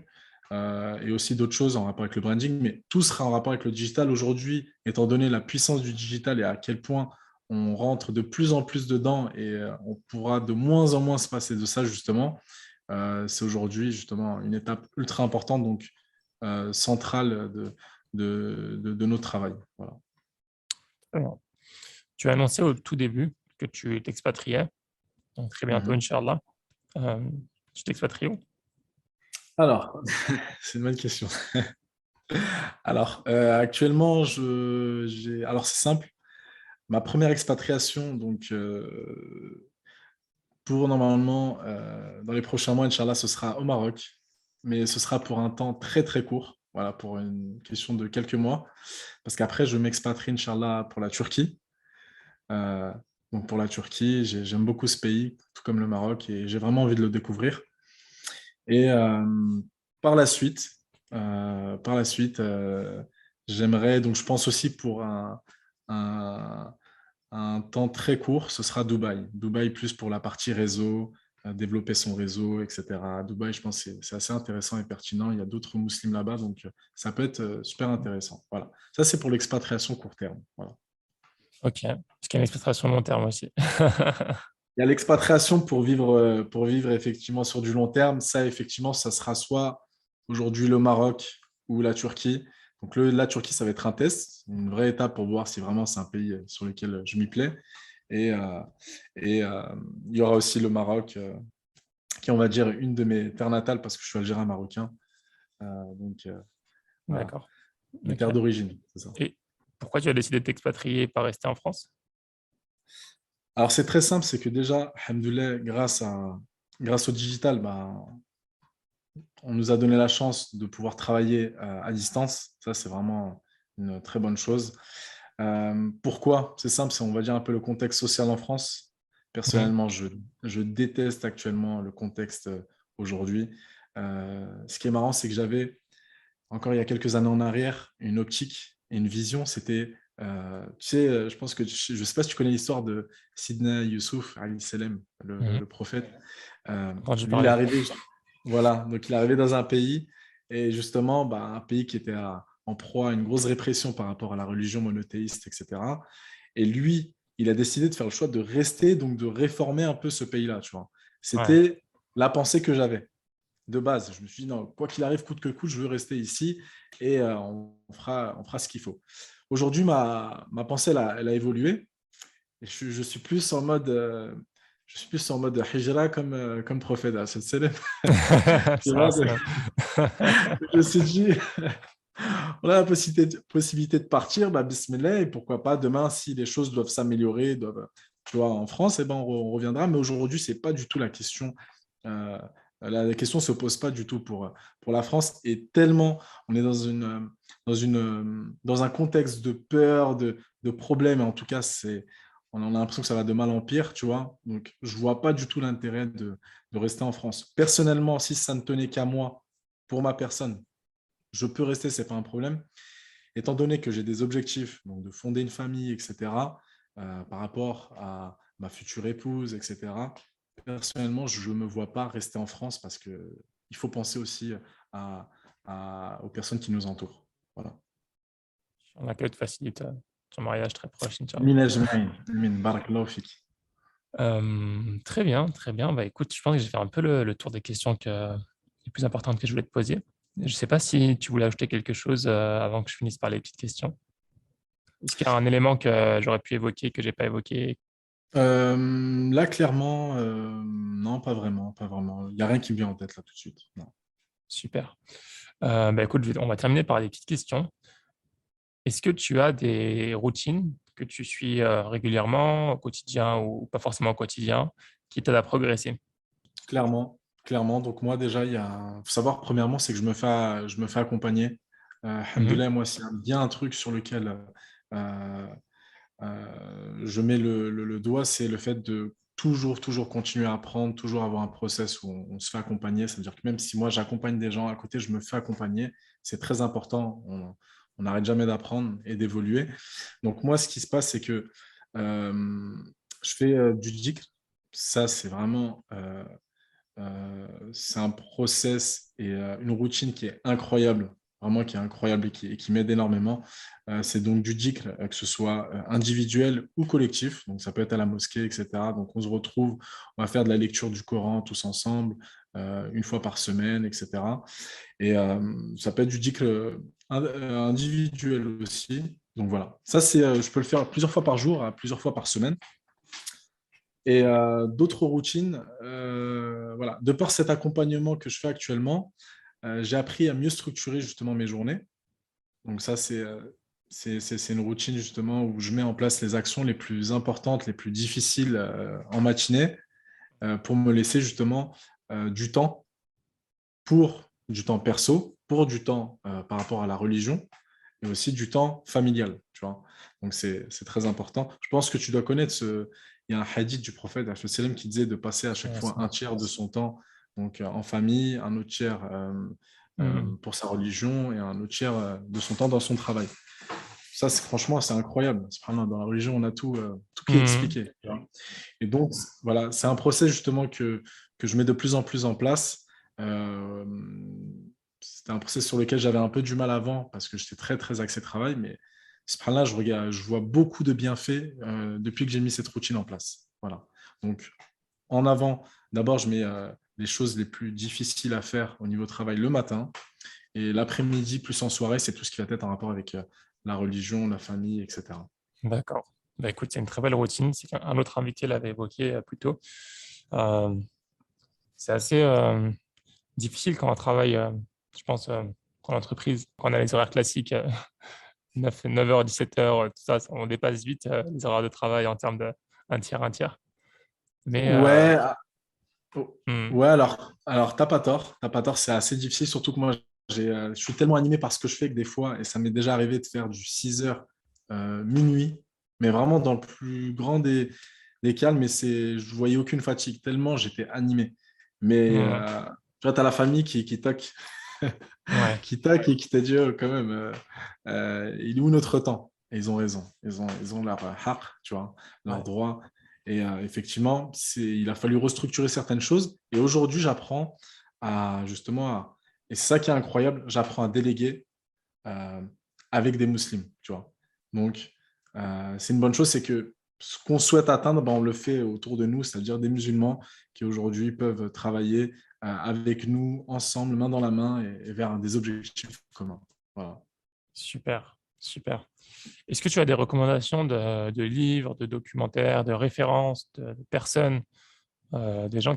et aussi d'autres choses en rapport avec le branding. Mais tout sera en rapport avec le digital. Aujourd'hui, étant donné la puissance du digital et à quel point on rentre de plus en plus dedans et on pourra de moins en moins se passer de ça, justement. C'est aujourd'hui, justement, une étape ultra importante, donc centrale de notre travail. Voilà. Très bien. Tu as annoncé au tout début que tu t'expatriais, donc très bientôt, Mhm. inch'Allah. Tu t'expatries où? Alors, c'est une bonne question. Alors, actuellement, alors c'est simple. Ma première expatriation, donc pour normalement, dans les prochains mois, Inch'Allah, ce sera au Maroc, mais ce sera pour un temps très très court, voilà, pour une question de quelques mois, parce qu'après, je m'expatrie, Inch'Allah, pour la Turquie. Euh, donc pour la Turquie, j'aime beaucoup ce pays, tout comme le Maroc, et j'ai vraiment envie de le découvrir. Et par la suite, j'aimerais, donc je pense aussi pour un, un temps très court, ce sera Dubaï. Dubaï plus pour la partie réseau, développer son réseau, etc. Dubaï, je pense que c'est assez intéressant et pertinent. Il y a d'autres musulmans là-bas, donc ça peut être super intéressant. Voilà. Ça, c'est pour l'expatriation court terme. Voilà. OK. Parce qu'il y a une expatriation long terme aussi. Il y a l'expatriation pour vivre effectivement sur du long terme. Ça, effectivement, ça sera soit aujourd'hui le Maroc ou la Turquie. Donc, la Turquie, ça va être un test, une vraie étape pour voir si vraiment c'est un pays sur lequel je m'y plais. Et, euh, et il y aura aussi le Maroc, qui est, on va dire, une de mes terres natales parce que je suis algérien marocain. Donc, voilà, D'accord. mes OK. terres d'origine, c'est ça. Et pourquoi tu as décidé de t'expatrier et pas rester en France? Alors, c'est très simple, c'est que déjà, alhamdoulilah, grâce au digital, bah, on nous a donné la chance de pouvoir travailler à distance. Ça, c'est vraiment une très bonne chose. Pourquoi? C'est simple, c'est on va dire un peu le contexte social en France. Mmh. Personnellement, je déteste actuellement le contexte aujourd'hui. Ce qui est marrant, c'est que j'avais, encore il y a quelques années en arrière, une optique et une vision. C'était, tu sais, je pense que, je ne sais pas si tu connais l'histoire de Sidna Youssouf, alayhi salam, Mmh. le prophète. Euh, Entendu Lui, il est parler. arrivé, voilà, donc il est arrivé dans un pays, et justement, bah, un pays qui était en proie à une grosse répression par rapport à la religion monothéiste, etc. Et lui, il a décidé de faire le choix de rester, donc de réformer un peu ce pays-là, tu vois. Ouais. C'était la pensée que j'avais de base. Je me suis dit, non, quoi qu'il arrive, coûte que coûte, je veux rester ici, et on fera ce qu'il faut. Aujourd'hui, ma pensée, elle a évolué. Et je suis plus en mode, je suis plus en mode hijra comme prophète. C'est célèbre. Tu C'est vois, vrai, c'est vrai. je me suis dit, on a la possibilité de partir, bah, bismillah, et pourquoi pas demain, si les choses doivent s'améliorer, tu vois, en France, eh ben, on reviendra. Mais aujourd'hui, c'est pas du tout la question. euh, la question se pose pas du tout pour la France. Et tellement on est dans un contexte de peur, de problèmes. En tout cas, on a l'impression que ça va de mal en pire, tu vois. Donc, je vois pas du tout l'intérêt de rester en France. Personnellement, si ça ne tenait qu'à moi, pour ma personne, je peux rester, c'est pas un problème. Étant donné que j'ai des objectifs, donc de fonder une famille, etc., par rapport à ma future épouse, etc., personnellement, je ne me vois pas rester en France parce qu'il faut penser aussi aux personnes qui nous entourent. Voilà. On a que te facilite ton mariage très proche, Inch'Allah. Min ajmaïn. Min barakallahu fik. Très bien, très bien. Bah, écoute, je pense que j'ai fait un peu le tour des questions les plus importantes que je voulais te poser. Je ne sais pas si tu voulais ajouter quelque chose avant que je finisse par les petites questions. Est-ce qu'il y a un élément que j'aurais pu évoquer, que j'ai pas évoqué? Là, clairement, non, pas vraiment, pas vraiment. Il n'y a rien qui me vient en tête là tout de suite. Non. Super. Bah, écoute, on va terminer par les petites questions. Est-ce que tu as des routines que tu suis régulièrement, au quotidien ou pas forcément au quotidien, qui t'aident à progresser? Clairement, clairement. Donc moi déjà, faut savoir premièrement, c'est que je me fais accompagner. Mhm. Alhamdoulilah, moi, c'est bien un truc sur lequel euh, je mets le doigt, c'est le fait de toujours, toujours continuer à apprendre, toujours avoir un process où on se fait accompagner. C'est-à-dire que même si moi, j'accompagne des gens à côté, je me fais accompagner. C'est très important. On n'arrête jamais d'apprendre et d'évoluer. Donc moi, ce qui se passe, c'est que je fais du dhikr. Ça, c'est vraiment c'est un process et une routine qui est incroyable, vraiment qui est incroyable et qui m'aide énormément. C'est donc du dhikr, que ce soit individuel ou collectif. Donc ça peut être à la mosquée, etc. Donc on se retrouve, on va faire de la lecture du Coran tous ensemble, une fois par semaine, etc. Et ça peut être du dhikr individuel aussi. Donc voilà, ça c'est, je peux le faire plusieurs fois par jour, plusieurs fois par semaine. Et d'autres routines, voilà. De par cet accompagnement que je fais actuellement, j'ai appris à mieux structurer justement mes journées. Donc ça, c'est une routine justement où je mets en place les actions les plus importantes, les plus difficiles en matinée pour me laisser justement du temps pour du temps perso, pour du temps par rapport à la religion et aussi du temps familial, tu vois. Donc, c'est très important. Je pense que tu dois connaître il y a un hadith du prophète sallam qui disait de passer à chaque Ouais, fois un tiers de son temps donc, en famille, un autre tiers Mhm. pour sa religion et un autre tiers de son temps dans son travail. Ça, franchement, c'est incroyable. Dans la religion, on a tout qui est Mhm. expliqué. Tu vois. Et donc, voilà, c'est un process justement que je mets de plus en plus en place. Euh, C'était un process sur lequel j'avais un peu du mal avant parce que j'étais très, très axé travail, mais là, je vois beaucoup de bienfaits depuis que j'ai mis cette routine en place. Voilà. Donc, en avant, d'abord, je mets les choses les plus difficiles à faire au niveau travail le matin. Et l'après-midi, plus en soirée, c'est tout ce qui va être en rapport avec la religion, la famille, etc. D'accord. Bah, écoute, c'est une très belle routine. C'est qu'un autre invité l'avait évoqué plus tôt. Euh, c'est assez difficile quand on travaille, je pense, en entreprise, quand on a les horaires classiques, 9h, 17h, tout ça, on dépasse vite les horaires de travail en termes de un tiers. Mais Ouais, hmm, ouais, alors t'as pas tort, c'est assez difficile, surtout que moi, je suis tellement animé par ce que je fais que des fois, et ça m'est déjà arrivé de faire du 6 heures minuit, mais vraiment dans le plus grand des calmes, mais je voyais aucune fatigue, tellement j'étais animé. Mais hmm, tu vois, t'as la famille qui toque, ouais, qui toque et qui t'a dit, oh, quand même, il est où notre temps? Et ils ont raison, ils ont leur haq, tu vois, leur ouais, droit. Et effectivement, il a fallu restructurer certaines choses. Et aujourd'hui, j'apprends et c'est ça qui est incroyable, j'apprends à déléguer euh, avec des musulmans, tu vois. Donc, c'est une bonne chose, c'est que ce qu'on souhaite atteindre, ben, on le fait autour de nous, c'est-à-dire des musulmans qui aujourd'hui peuvent travailler avec nous, ensemble, main dans la main, et vers des objectifs communs. Voilà. super, super. Est-ce que tu as des recommandations de livres, de documentaires, de références, de personnes des gens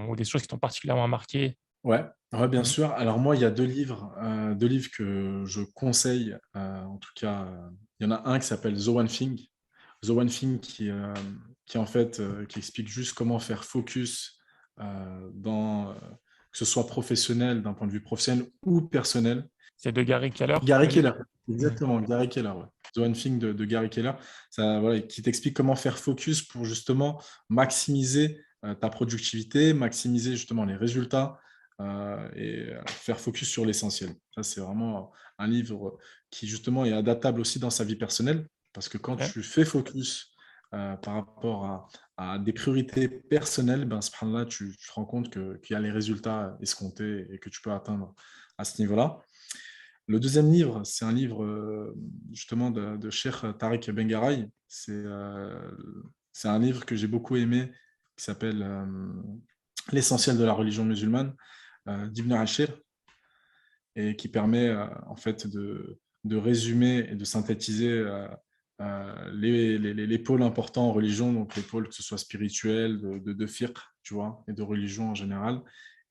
ou des choses qui t'ont particulièrement marqué? Ouais, ouais, bien Mhm. sûr. Alors moi, il y a deux livres que je conseille. En tout cas, il y en a un qui s'appelle The One Thing. The One Thing qui en fait qui explique juste comment faire focus que ce soit professionnel, d'un point de vue professionnel ou personnel. C'est de Gary Keller, Gary le livre? Keller, Mhm. exactement, Gary Keller, ouais. The One Thing de Gary Keller, ça, voilà, qui t'explique comment faire focus pour justement maximiser ta productivité, maximiser justement les résultats et faire focus sur l'essentiel. Ça, c'est vraiment un livre qui justement est adaptable aussi dans sa vie personnelle, parce que quand Ok. tu fais focus par rapport à des priorités personnelles, ben, subhanallah, tu te rends compte qu'il y a les résultats escomptés et que tu peux atteindre à ce niveau-là. Le deuxième livre, c'est un livre justement de Cheikh Tariq Bengaray. C'est un livre que j'ai beaucoup aimé qui s'appelle L'essentiel de la religion musulmane d'Ibn Ashir et qui permet en fait de résumer et de synthétiser les pôles importants en religion, donc les pôles que ce soit spirituel, de fiqh, tu vois, et de religion en général.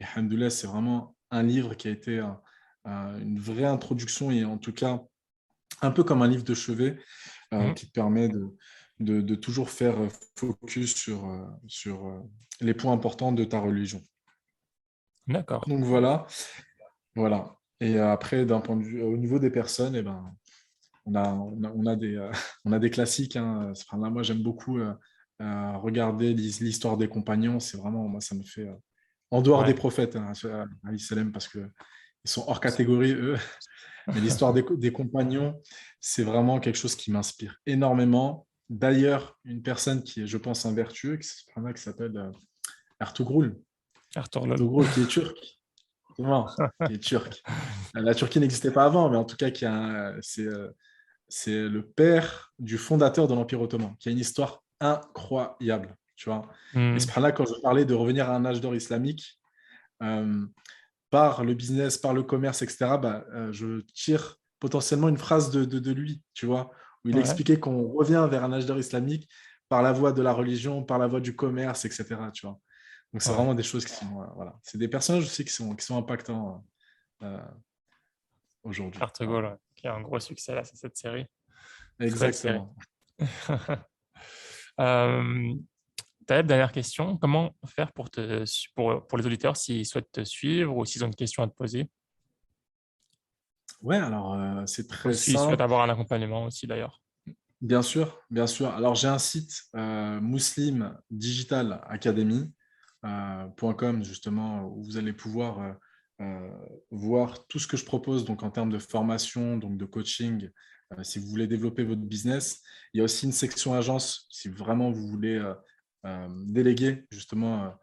Et alhamdoulilah, c'est vraiment un livre qui a été une vraie introduction et en tout cas un peu comme un livre de chevet Mhm. qui te permet de toujours faire focus sur les points importants de ta religion. D'accord. Donc voilà, voilà. Et après, d'un point de vue, au niveau des personnes, eh ben, on a des classiques. Hein. Enfin, là, moi, j'aime beaucoup regarder l'histoire des compagnons. C'est vraiment, moi, ça me fait, en dehors des Ouais. prophètes, hein, alayhi salam, parce qu'ils sont hors catégorie, eux. Mais l'histoire des compagnons, c'est vraiment quelque chose qui m'inspire énormément. D'ailleurs, une personne qui est, je pense, un vertueux, qui s'appelle Ertugrul. Arthur Lol. Ertugrul, qui est turc. Vraiment, qui est turc. La Turquie n'existait pas avant, mais en tout cas, c'est le père du fondateur de l'Empire ottoman, qui a une histoire incroyable, tu vois. Et Hmm. c'est par là, quand je parlais de revenir à un âge d'or islamique, euh, par le business, par le commerce, etc., bah, je tire potentiellement une phrase de lui, tu vois, où il Ouais. expliquait qu'on revient vers un âge d'or islamique par la voie de la religion, par la voie du commerce, etc., tu vois. Donc, c'est Ouais. vraiment des choses qui sont, voilà. C'est des personnages aussi qui sont impactants aujourd'hui. Arthur Voilà. Lol, ouais, qui a un gros succès là, c'est cette série. Très belle série. Exactement. Euh, Taëb, dernière question. Comment faire pour les auditeurs s'ils souhaitent te suivre ou s'ils ont une question à te poser Ouais, alors, c'est ou très s'ils souhaitent simple. avoir un accompagnement aussi d'ailleurs? Bien sûr, bien sûr. Alors, j'ai un site Muslim Digital Academy .com justement où vous allez pouvoir voir tout ce que je propose donc en termes de formation, donc de coaching, si vous voulez développer votre business. Il y a aussi une section agence si vraiment vous voulez déléguer justement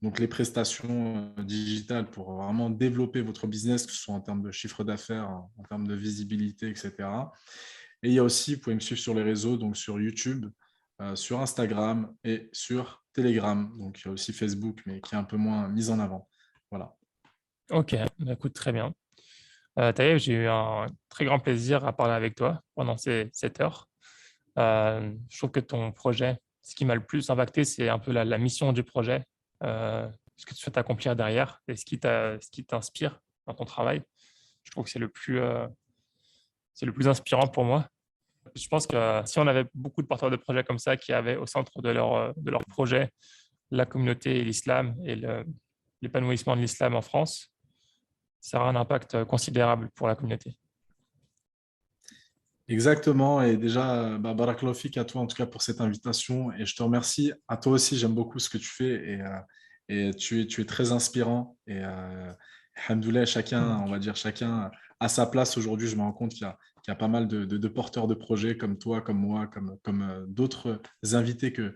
donc les prestations digitales pour vraiment développer votre business, que ce soit en termes de chiffre d'affaires, en termes de visibilité, etc. Et il y a aussi, vous pouvez me suivre sur les réseaux, donc sur YouTube, sur Instagram et sur Telegram. Donc il y a aussi Facebook, mais qui est un peu moins mis en avant. Voilà. Ok, bah, écoute, très bien. Taïeb, j'ai eu un très grand plaisir à parler avec toi pendant cette heure. Je trouve que ton projet, ce qui m'a le plus impacté, c'est un peu la mission du projet, ce que tu souhaites accomplir derrière et ce qui t'inspire dans ton travail. Je trouve que c'est le plus inspirant pour moi. Je pense que si on avait beaucoup de porteurs de projets comme ça qui avaient au centre de leur projet la communauté et l'islam et l'épanouissement de l'islam en France, ça aura un impact considérable pour la communauté. Exactement. Et déjà, bah, Barakallahu fik à toi en tout cas pour cette invitation. Et je te remercie. À toi aussi, j'aime beaucoup ce que tu fais et tu es très inspirant. Et alhamdoulilah, chacun, on va dire, chacun à sa place aujourd'hui. Je me rends compte qu'il y a pas mal de porteurs de projets comme toi, comme moi, comme d'autres invités que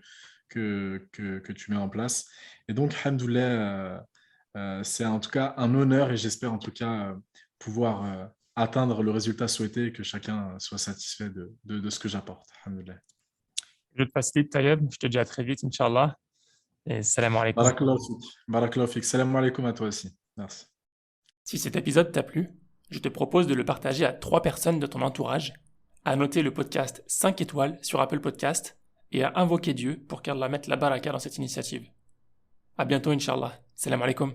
tu mets en place. Et donc, alhamdoulilah, c'est en tout cas un honneur et j'espère en tout cas pouvoir atteindre le résultat souhaité et que chacun soit satisfait de ce que j'apporte. Alhamdoulilah. Je te facilite, Tayeb. Je te dis à très vite, Inch'Allah. Et salam alaikum. Barakallahu fik. Barakallahu fik. Salam alaikum à toi aussi. Merci. Si cet épisode t'a plu, je te propose de le partager à 3 personnes de ton entourage, à noter le podcast 5 étoiles sur Apple Podcast et à invoquer Dieu pour qu'Allah mette la baraka dans cette initiative. À bientôt, Inch'Allah. Salam alaikum.